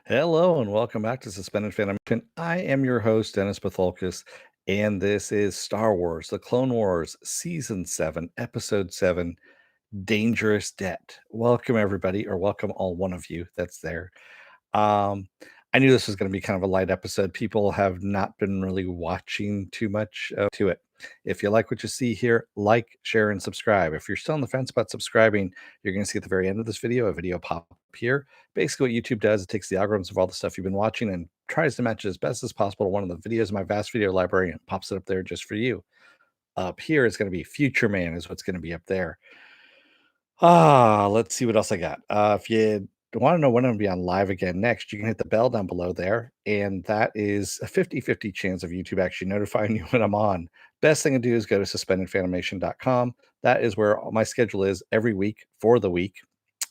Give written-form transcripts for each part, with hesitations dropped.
Hello and welcome back to Suspended Fanimation. I am your host, Dennis Bithoulkas, and this is Star Wars, The Clone Wars, Season 7, Episode 7, Dangerous Debt. Welcome, everybody, or welcome all one of you that's there. Um, I knew this was going to be kind of a light episode. People have not been really watching too much to it. If you like what you see here, like, share, and subscribe. If you're still on the fence about subscribing, you're going to see at the very end of this video a video pop up here. Basically, what YouTube does, it takes the algorithms of all the stuff you've been watching and tries to match it as best as possible to one of the videos in my vast video library and pops it up there just for you. Up here is going to be Future Man, is what's going to be up there. Let's see what else I got. If you want to know when I'm going to be on live again next, you can hit the bell down below there. And that is a 50-50 chance of YouTube actually notifying you when I'm on. Best thing to do is go to suspendedfanimation.com. That is where all my schedule is every week for the week.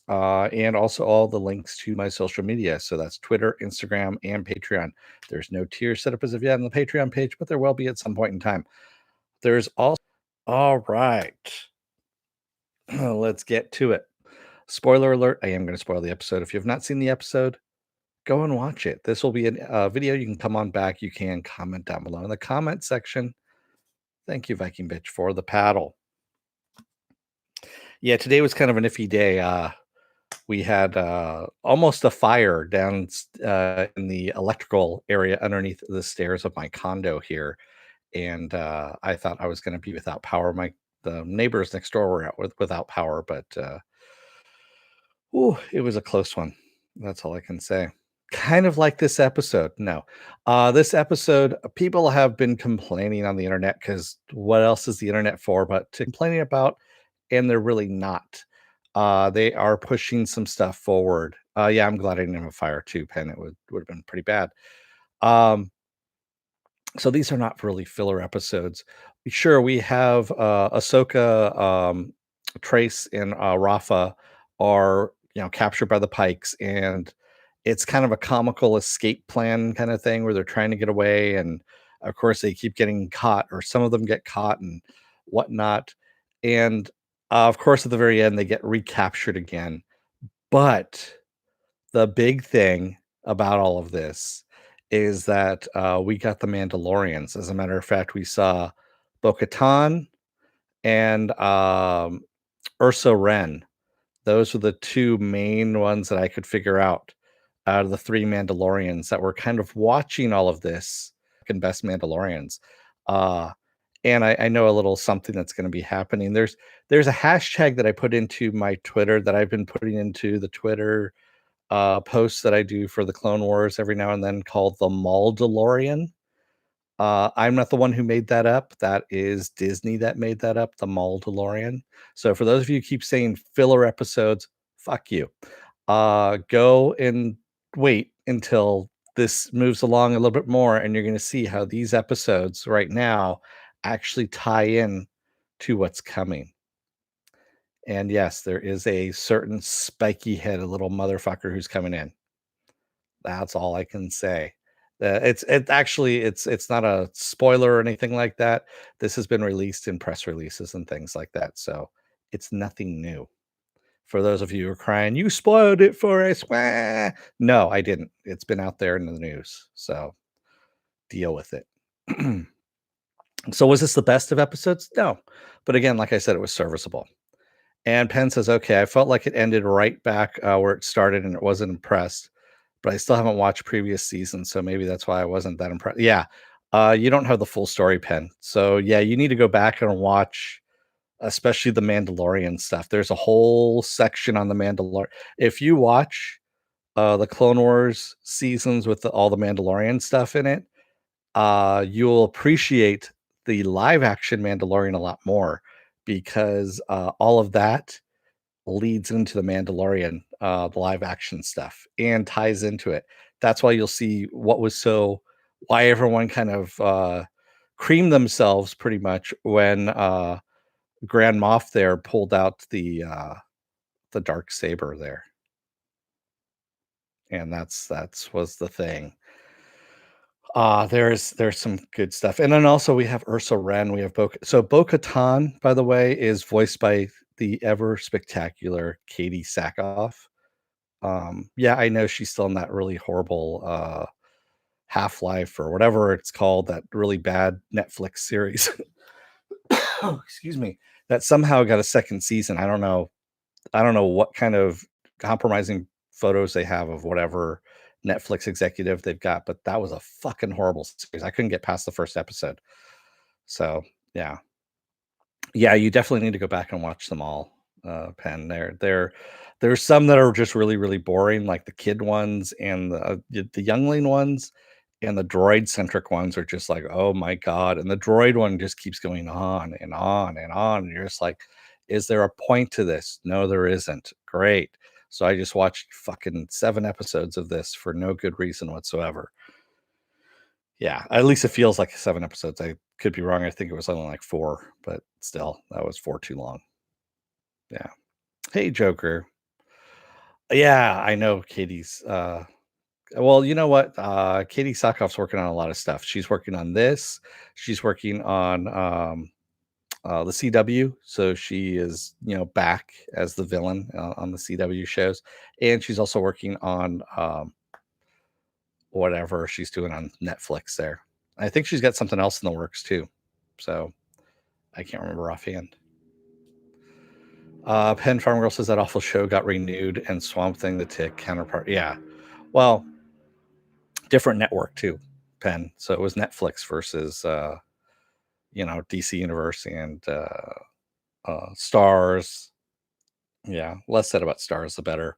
And also all the links to my social media. So that's Twitter, Instagram, and Patreon. There's no tier set up as of yet on the Patreon page, but there will be at some point in time. There's also, all right. Let's get to it. Spoiler alert, I am going to spoil the episode. If you have not seen the episode, go and watch it. This will be a video. You can come on back. You can comment down below in the comment section. Thank you, Viking Bitch, for the paddle. Yeah, today was kind of an iffy day. We had almost a fire down in the electrical area underneath the stairs of my condo here. And I thought I was going to be without power. The neighbors next door were out without power, but it was a close one. That's all I can say. Kind of like this episode. No. This episode, people have been complaining on the internet because what else is the internet for but to complaining about, and they're really not. They are pushing some stuff forward. Yeah, I'm glad I didn't have a fire too, Pen. It would have been pretty bad. So these are not really filler episodes. Sure, we have Ahsoka, Trace, and Rafa are captured by the Pikes, and it's kind of a comical escape plan kind of thing where they're trying to get away, and of course they keep getting caught, or some of them get caught and whatnot. And of course, at the very end, they get recaptured again. But the big thing about all of this is that we got the Mandalorians. As a matter of fact, we saw bo-katan and ursa-wren. Those were the two main ones that I could figure out of the three Mandalorians that were kind of watching all of this and best Mandalorians. Uh, and I know a little something that's going to be happening. There's a hashtag that I put into my Twitter that I've been putting into the Twitter posts that I do for the Clone Wars every now and then called the Maldalorian. I'm not the one who made that up. That is Disney that made that up, the Maldalorian. So for those of you who keep saying filler episodes, fuck you. Go and wait until this moves along a little bit more, and you're going to see how these episodes right now actually tie in to what's coming. And yes, there is a certain spiky head, a little motherfucker who's coming in. That's all I can say. It's not a spoiler or anything like that. This has been released in press releases and things like that, so it's nothing new. For those of you who are crying, "You spoiled it for us." Wah. No, I didn't. It's been out there in the news, so deal with it. So was this the best of episodes? No. But again, like I said, it was serviceable. And Penn says, "Okay, I felt like it ended right back where it started and it wasn't impressed, but I still haven't watched previous seasons, so maybe that's why I wasn't that impressed." Yeah. You don't have the full story, Penn. So yeah, you need to go back and watch especially the Mandalorian stuff. There's a whole section on the Mandalorian. If you watch the Clone Wars seasons with all the Mandalorian stuff in it, you'll appreciate the live action Mandalorian a lot more because all of that leads into the Mandalorian, the live action stuff, and ties into it. That's why you'll see why everyone kind of creamed themselves pretty much when Grand Moff there pulled out the dark saber there. And that's was the thing. There's some good stuff. And then also we have ursa-wren, we have Bo-Katan, by the way, is voiced by the ever spectacular Katee Sackhoff. Yeah, I know she's still in that really horrible, Half-Life or whatever it's called, that really bad Netflix series. Oh, excuse me, that somehow got a second season. I don't know what kind of compromising photos they have of whatever Netflix executive they've got, but that was a fucking horrible series. I couldn't get past the first episode. So, yeah. Yeah, you definitely need to go back and watch them all, Penn. There's some that are just really, really boring, like the kid ones and the youngling ones, and the droid-centric ones are just like, "Oh my god," and the droid one just keeps going on and on and on, and you're just like, "Is there a point to this?" "No, there isn't." "Great." So I just watched fucking 7 episodes of this for no good reason whatsoever. Yeah, at least it feels like 7 episodes. I could be wrong. I think it was only like 4, but still, that was 4 too long. Yeah. Hey, Joker. Yeah, I know Katie's, well, you know what? Katee Sackhoff's working on a lot of stuff. She's working on this. She's working on, the CW, so she is, back as the villain, on the CW shows, and she's also working on, whatever she's doing on Netflix there. I think she's got something else in the works too, so I can't remember offhand. Penn Farm Girl says that awful show got renewed and Swamp Thing the Tick counterpart. Yeah. Well, different network too, Penn. So it was Netflix versus DC Universe and Stars. Yeah, less said about Stars the better.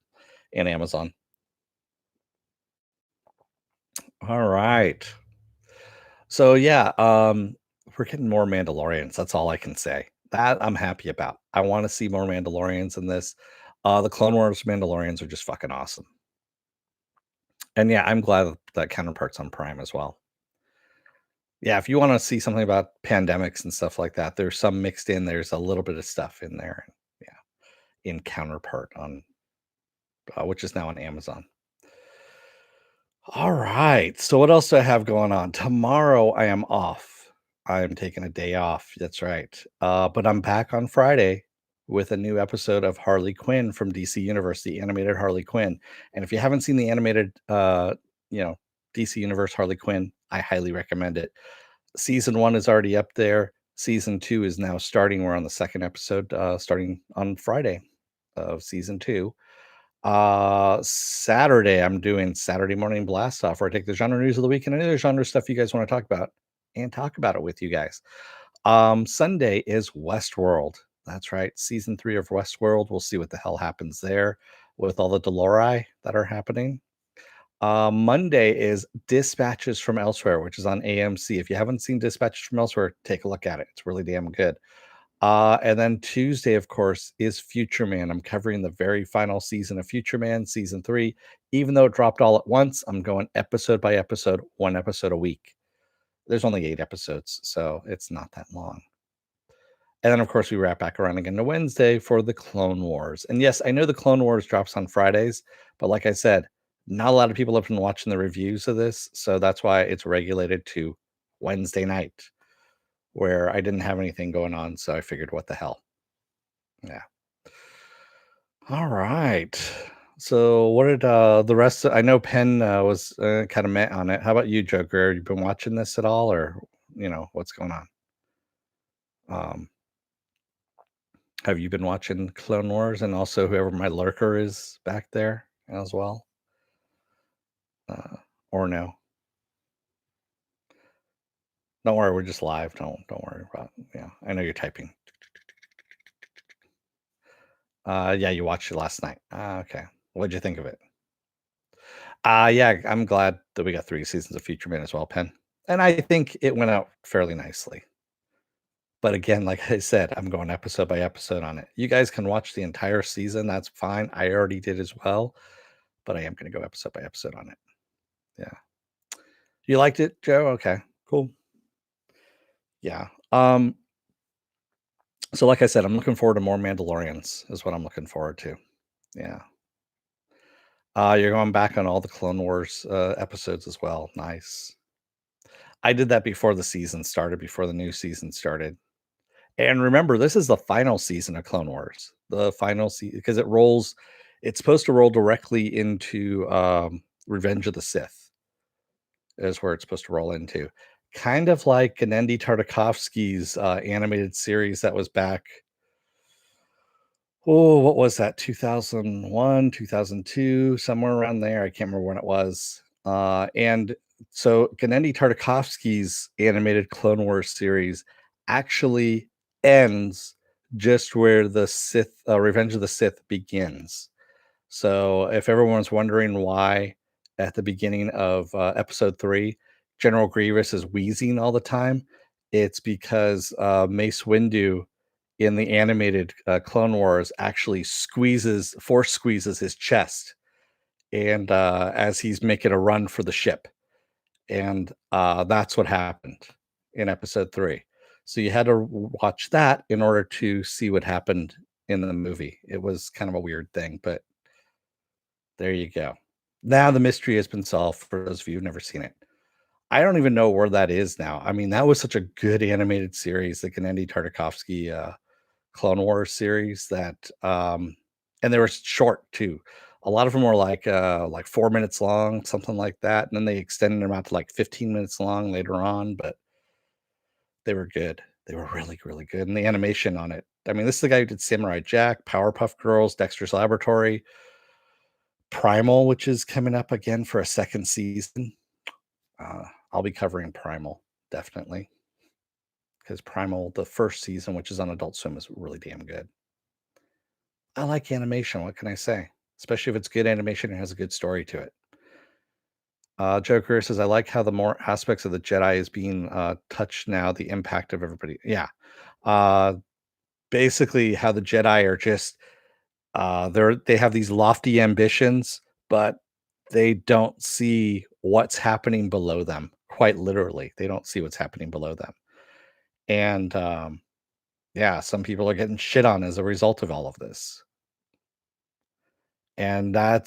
And Amazon. All right. So yeah, we're getting more Mandalorians. That's all I can say. That I'm happy about. I want to see more Mandalorians in this. The Clone Wars Mandalorians are just fucking awesome. And yeah, I'm glad that Counterpart's on Prime as well. Yeah, if you wanna see something about pandemics and stuff like that, there's some mixed in, there's a little bit of stuff in there, yeah, in Counterpart on, which is now on Amazon. Alright, so what else do I have going on? Tomorrow, I am off. I am taking a day off, that's right, but I'm back on Friday with a new episode of Harley Quinn from DC Universe, the animated Harley Quinn, and if you haven't seen the animated, you know, DC Universe Harley Quinn, I highly recommend it. Season 1 is already up there. Season 2 is now starting. We're on the second episode, starting on Friday of season 2. Saturday, I'm doing Saturday Morning Blast Off, where I take the genre news of the week and any other genre stuff you guys wanna talk about and talk about it with you guys. Sunday is Westworld. That's right, season 3 of Westworld. We'll see what the hell happens there with all the Delori that are happening. Monday is Dispatches from Elsewhere, which is on AMC. If you haven't seen Dispatches from Elsewhere, take a look at it. It's really damn good. And then Tuesday, of course, is Future Man. I'm covering the very final season of Future Man, season 3. Even though it dropped all at once, I'm going episode by episode, 1 episode a week. There's only 8 episodes, so it's not that long. And then, of course, we wrap back around again to Wednesday for the Clone Wars. And yes, I know the Clone Wars drops on Fridays, but like I said, not a lot of people have been watching the reviews of this. So that's why it's regulated to Wednesday night, where I didn't have anything going on. So I figured, what the hell? Yeah. All right. So what did the rest I know Penn was kind of met on it. How about you, Joker? You been watching this at all, or what's going on? Um, Have you been watching Clone Wars and also whoever my lurker is back there as well? Uh, or no? Don't worry, we're just live. Don't worry about. Yeah, I know you're typing. Yeah, you watched it last night. Okay. What'd you think of it? Yeah, I'm glad that we got 3 seasons of Future Man as well, Penn. And I think it went out fairly nicely. But again, like I said, I'm going episode by episode on it. You guys can watch the entire season. That's fine. I already did as well, but I am going to go episode by episode on it. Yeah. You liked it, Joe? Okay, cool. Yeah. So like I said, I'm looking forward to more Mandalorians is what I'm looking forward to. Yeah. You're going back on all the Clone Wars episodes as well. Nice. I did that before the season started, before the new season started. And remember, this is the final season of Clone Wars. The final season because it rolls It's supposed to roll directly into, Revenge of the Sith is where it's supposed to roll into. Kind of like Gennady Tartakovsky's, animated series that was back, oh, what was that? 2001, 2002, somewhere around there. I can't remember when it was. And so Gennady Tartakovsky's animated Clone Wars series actually ends just where the Sith, Revenge of the Sith begins. So if everyone's wondering why at the beginning of episode 3, General Grievous is wheezing all the time, it's because Mace Windu in the animated Clone Wars actually force squeezes his chest, and as he's making a run for the ship, and that's what happened in episode 3. So you had to watch that in order to see what happened in the movie. It was kind of a weird thing, but there you go. Now the mystery has been solved for those of you who've never seen it. I don't even know where that is now. I mean, that was such a good animated series, the Gennady Tartakovsky Clone Wars series that and they were short too. A lot of them were like 4 minutes long, something like that, and then they extended them out to like 15 minutes long later on, but they were good. They were really, really good. And the animation on it. I mean, this is the guy who did Samurai Jack, Powerpuff Girls, Dexter's Laboratory, Primal, which is coming up again for a second season. I'll be covering Primal definitely because Primal, the first season, which is on Adult Swim, is really damn good. I like animation. What can I say? Especially if it's good animation and has a good story to it. Joker says, I like how the more aspects of the Jedi is being touched now, the impact of everybody. Yeah. Uh, Basically, how the Jedi are just they have these lofty ambitions, but they don't see what's happening below them. Quite literally, they don't see what's happening below them. And yeah, some people are getting shit on as a result of all of this. And I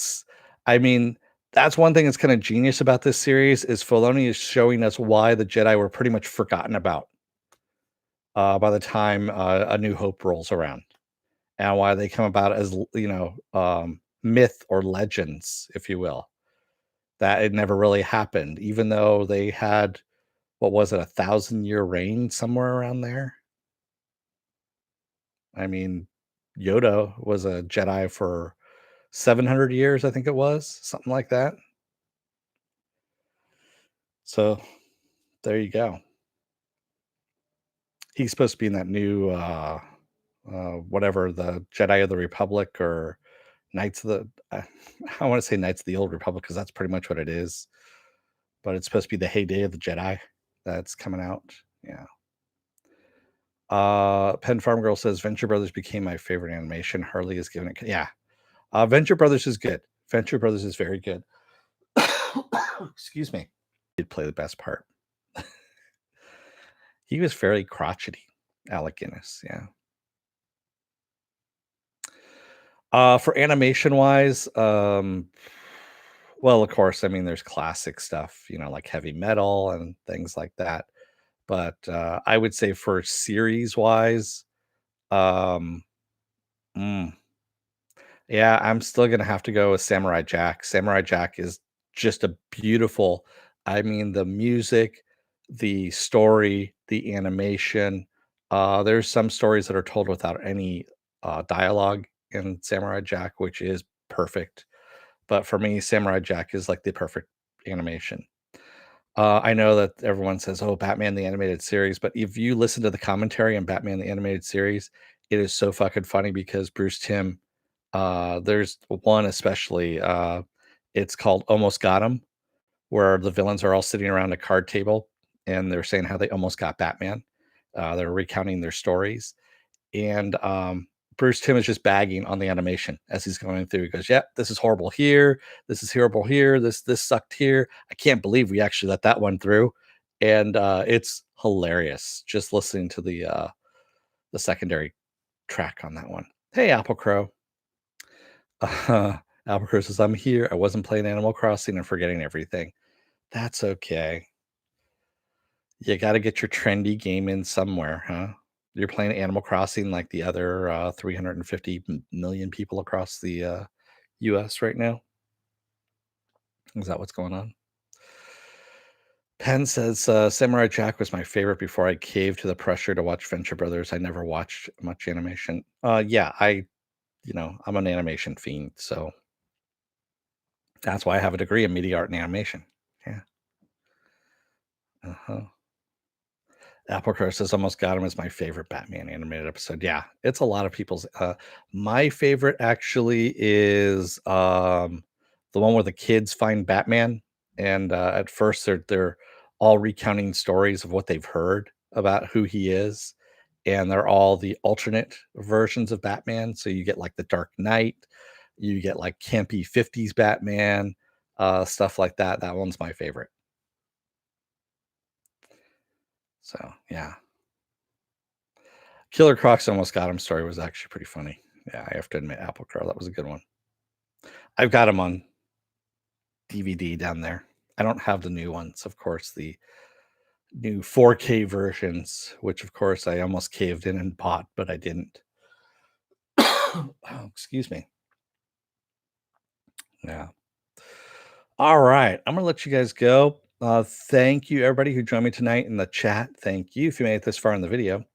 mean, that's one thing that's kind of genius about this series is Filoni is showing us why the Jedi were pretty much forgotten about by the time A New Hope rolls around, and why they come about as myth or legends, if you will. That it never really happened, even though they had what was it, 1,000-year reign somewhere around there. I mean, Yoda was a Jedi for 700 years, I think it was something like that. So there you go. He's supposed to be in that new, whatever, the Jedi of the Republic or Knights of the I wanna say Knights of the Old Republic because that's pretty much what it is, but it's supposed to be the heyday of the Jedi that's coming out. Yeah. Pen Farm Girl says, "Venture Brothers became my favorite animation. Harley is giving it." Yeah. Venture Brothers is good. Venture Brothers is very good. Excuse me. Did play the best part. He was fairly crotchety, Alec Guinness, yeah. For animation wise, well, of course, I mean, there's classic stuff, like heavy metal and things like that. But I would say for series wise, um, mm, yeah, I'm still gonna have to go with Samurai Jack. Samurai Jack is just a beautiful. I mean, the music, the story, the animation. There's some stories that are told without any dialogue in Samurai Jack, which is perfect. But for me, Samurai Jack is like the perfect animation. I know that everyone says, "Oh, Batman the animated series," but if you listen to the commentary on Batman the animated series, it is so fucking funny because Bruce Timm, there's one especially, it's called Almost Got Him, where the villains are all sitting around a card table and they're saying how they almost got Batman. They're recounting their stories, and Bruce Timm is just bagging on the animation as he's going through. He goes, "Yeah, this is horrible here. This is horrible here. This sucked here. I can't believe we actually let that one through." And it's hilarious just listening to the secondary track on that one. Hey, Apple Crow. Apple Crow says, "I'm here. I wasn't playing Animal Crossing and forgetting everything." That's okay. You got to get your trendy game in somewhere, huh? You're playing Animal Crossing like the other 350 million people across the US right now. Is that what's going on? Penn says, Samurai Jack was my favorite before I caved to the pressure to watch Venture Brothers. I never watched much animation. Yeah, I'm an animation fiend, so that's why I have a degree in media art and animation. Yeah. Uh-huh. Applecrow says Almost Got Him is my favorite Batman animated episode. Yeah, it's a lot of people's. My favorite actually is the one where the kids find Batman, and at first they're all recounting stories of what they've heard about who he is, and they're all the alternate versions of Batman. So you get like the Dark Knight, you get like campy '50s Batman, stuff like that. That one's my favorite. So yeah. Killer Croc's Almost Got Him story was actually pretty funny. Yeah, I have to admit, Apple Crow, that was a good one. I've got them on DVD down there. I don't have the new ones, of course, the new 4K versions, which of course I almost caved in and bought, but I didn't. Oh, excuse me. Yeah. All right. I'm gonna let you guys go. Thank you everybody who joined me tonight in the chat. Thank you if you made it this far in the video.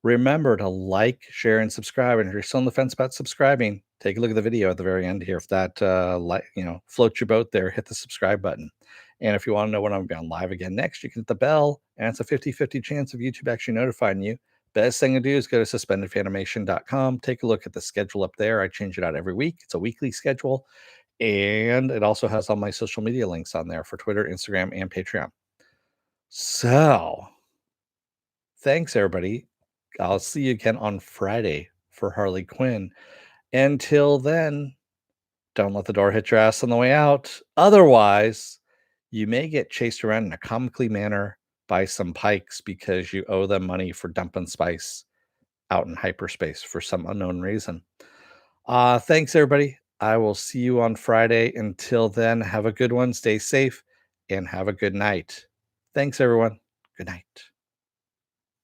Remember to like, share, and subscribe. And if you're still on the fence about subscribing, take a look at the video at the very end here. If that floats your boat there, hit the subscribe button. And if you want to know when I'm going live again next, you can hit the bell, and it's a 50-50 chance of YouTube actually notifying you. Best thing to do is go to suspendedfanimation.com. Take a look at the schedule up there. I change it out every week. It's a weekly schedule. And it also has all my social media links on there for Twitter, Instagram, and Patreon. So thanks, everybody. I'll see you again on Friday for Harley Quinn. Until then, don't let the door hit your ass on the way out. Otherwise, you may get chased around in a comically manner by some pikes because you owe them money for dumping spice out in hyperspace for some unknown reason. Thanks, everybody. I will see you on Friday. Until then, have a good one. Stay safe and have a good night. Thanks, everyone. Good night.